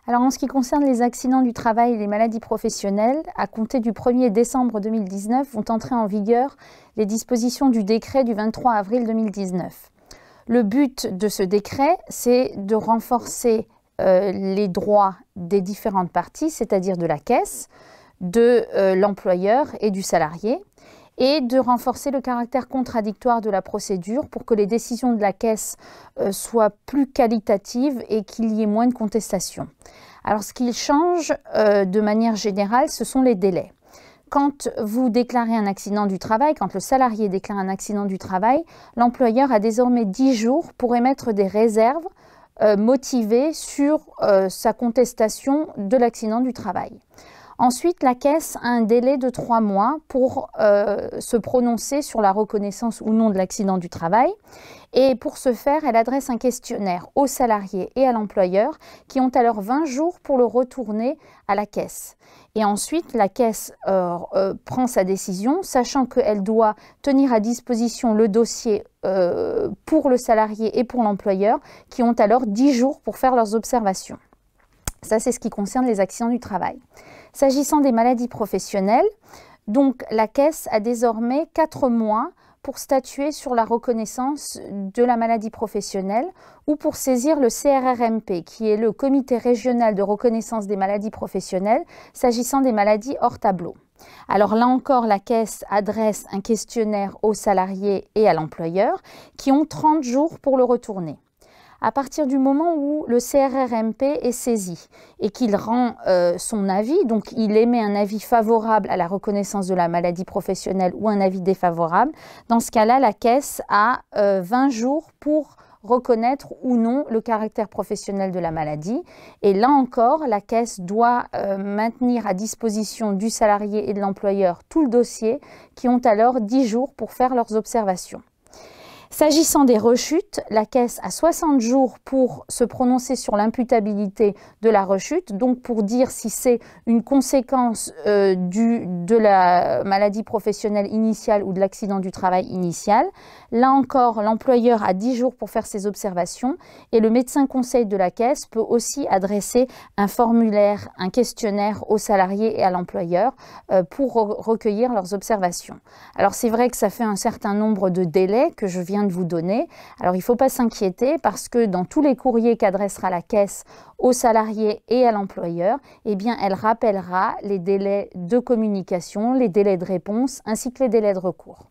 Alors en ce qui concerne les accidents du travail et les maladies professionnelles, à compter du 1er décembre 2019 vont entrer en vigueur les dispositions du décret du 23 avril 2019. Le but de ce décret, c'est de renforcer les droits des différentes parties, c'est-à-dire de la caisse, de l'employeur et du salarié, et de renforcer le caractère contradictoire de la procédure pour que les décisions de la caisse soient plus qualitatives et qu'il y ait moins de contestation. Alors ce qui change de manière générale, ce sont les délais. Quand vous déclarez un accident du travail, quand le salarié déclare un accident du travail, l'employeur a désormais 10 jours pour émettre des réserves motivées sur sa contestation de l'accident du travail. Ensuite, la caisse a un délai de 3 mois pour se prononcer sur la reconnaissance ou non de l'accident du travail. Et pour ce faire, elle adresse un questionnaire aux salariés et à l'employeur qui ont alors 20 jours pour le retourner à la caisse. Et ensuite, la caisse prend sa décision, sachant qu'elle doit tenir à disposition le dossier pour le salarié et pour l'employeur qui ont alors 10 jours pour faire leurs observations. Ça, c'est ce qui concerne les accidents du travail. S'agissant des maladies professionnelles, donc la caisse a désormais 4 mois pour statuer sur la reconnaissance de la maladie professionnelle ou pour saisir le CRRMP, qui est le comité régional de reconnaissance des maladies professionnelles, s'agissant des maladies hors tableau. Alors là encore, la caisse adresse un questionnaire aux salariés et à l'employeur qui ont 30 jours pour le retourner. À partir du moment où le CRRMP est saisi et qu'il rend son avis, donc il émet un avis favorable à la reconnaissance de la maladie professionnelle ou un avis défavorable, dans ce cas-là, la caisse a 20 jours pour reconnaître ou non le caractère professionnel de la maladie. Et là encore, la caisse doit maintenir à disposition du salarié et de l'employeur tout le dossier qui ont alors 10 jours pour faire leurs observations. S'agissant des rechutes, la caisse a 60 jours pour se prononcer sur l'imputabilité de la rechute, donc pour dire si c'est une conséquence de la maladie professionnelle initiale ou de l'accident du travail initial. Là encore, l'employeur a 10 jours pour faire ses observations et le médecin conseil de la caisse peut aussi adresser un formulaire, un questionnaire aux salariés et à l'employeur pour recueillir leurs observations. Alors c'est vrai que ça fait un certain nombre de délais que je viens de vous donner. Alors il ne faut pas s'inquiéter parce que dans tous les courriers qu'adressera la caisse aux salariés et à l'employeur, eh bien elle rappellera les délais de communication, les délais de réponse ainsi que les délais de recours.